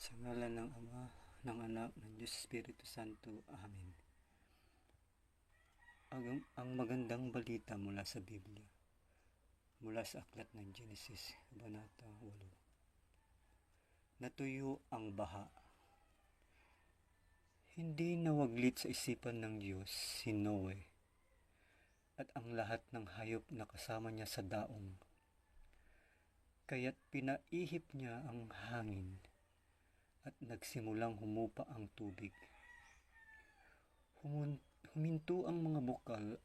Sa ngalan ng Ama, ng Anak, ng Diyos Espiritu Santo. Amen. Ang magandang balita mula sa Biblia, mula sa aklat ng Genesis, Kabanata 8. Natuyo ang baha. Hindi nawaglit sa isipan ng Diyos si Noe at ang lahat ng hayop na kasama niya sa daong. Kaya't pinaihip niya ang hangin at nagsimulang humupa ang tubig. Huminto ang mga bukal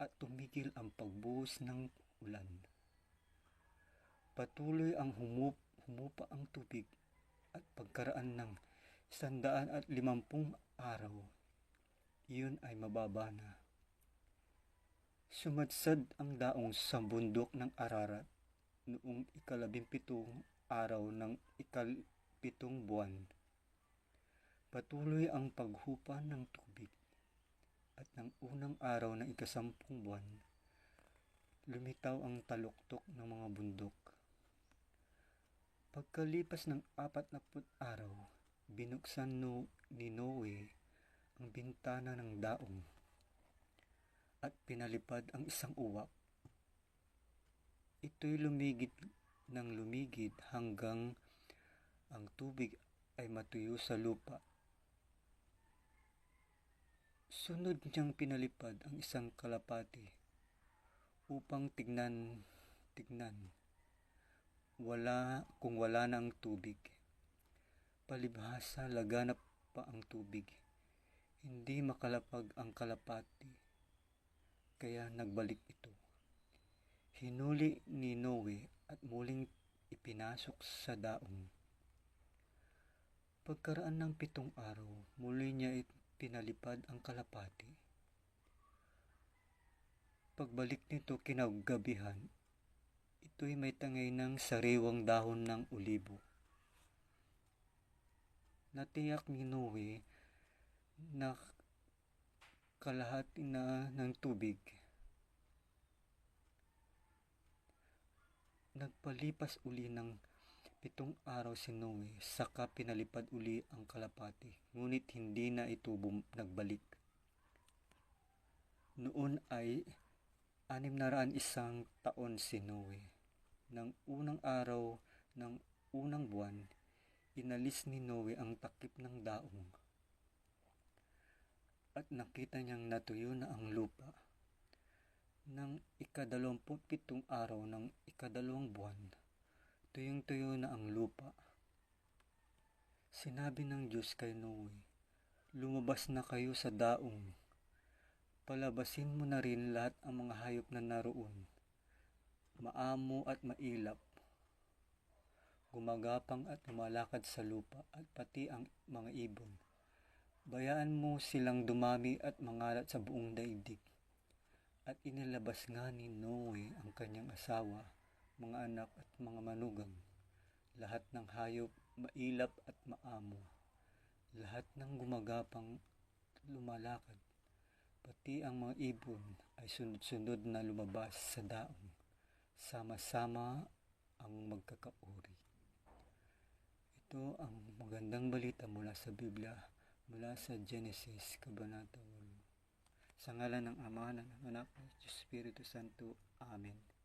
at tumigil ang pagbuhos ng ulan. Patuloy ang humupa ang tubig at pagkaraan ng 150 araw, iyon ay mababa na. Sumadsad ang daong sa bundok ng Ararat noong 17 araw ng 7 buwan. Patuloy ang paghupa ng tubig at ng unang araw ng 10 buwan, lumitaw ang taluktok ng mga bundok. Pagkalipas ng 40 araw, binuksan ni Noe ang bintana ng daong at pinalipad ang isang uwak. Ito'y lumigid ng lumigid hanggang ang tubig ay matuyo sa lupa. Sunod niyang pinalipad ang isang kalapati upang tignan kung wala na ang tubig. Palibhasa laganap pa ang tubig. Hindi makalapag ang kalapati, kaya nagbalik ito. Hinuli ni Noe at muling ipinasok sa daong. Pagkaraan ng 7 araw, muli niya pinalipad ang kalapati. Pagbalik nito kinagabihan, ito'y may tangay ng sariwang dahon ng olibo. Natiyak ni Noe na kalahati na ng tubig. Nagpalipas uli ng 7 araw si Noe, saka pinalipad uli ang kalapati, ngunit hindi na ito nagbalik. Noon ay 601 taon si Noe. Nang unang araw ng unang buwan, inalis ni Noe ang takip ng daong at nakita niyang natuyo na ang lupa. Nang 27 araw ng 2 buwan, tuyong-tuyo na ang lupa. Sinabi ng Diyos kay Noe, "Lumabas na kayo sa daong. Palabasin mo na rin lahat ang mga hayop na naroon, maamo at mailap, gumagapang at lumalakad sa lupa, at pati ang mga ibon. Bayaan mo silang dumami at mangalat sa buong daigdig." At inilabas nga ni Noe ang kanyang asawa, mga anak at mga manugang, lahat ng hayop, mailap at maamo, lahat ng gumagapang at lumalakad, pati ang mga ibon ay sunod-sunod na lumabas sa daong, sama-sama ang magkakauri. Ito ang magandang balita mula sa Biblia, mula sa Genesis, Kabanata 8. Sa ngalan ng Ama, ng Anak, ng Diyos Espiritu Santo. Amen.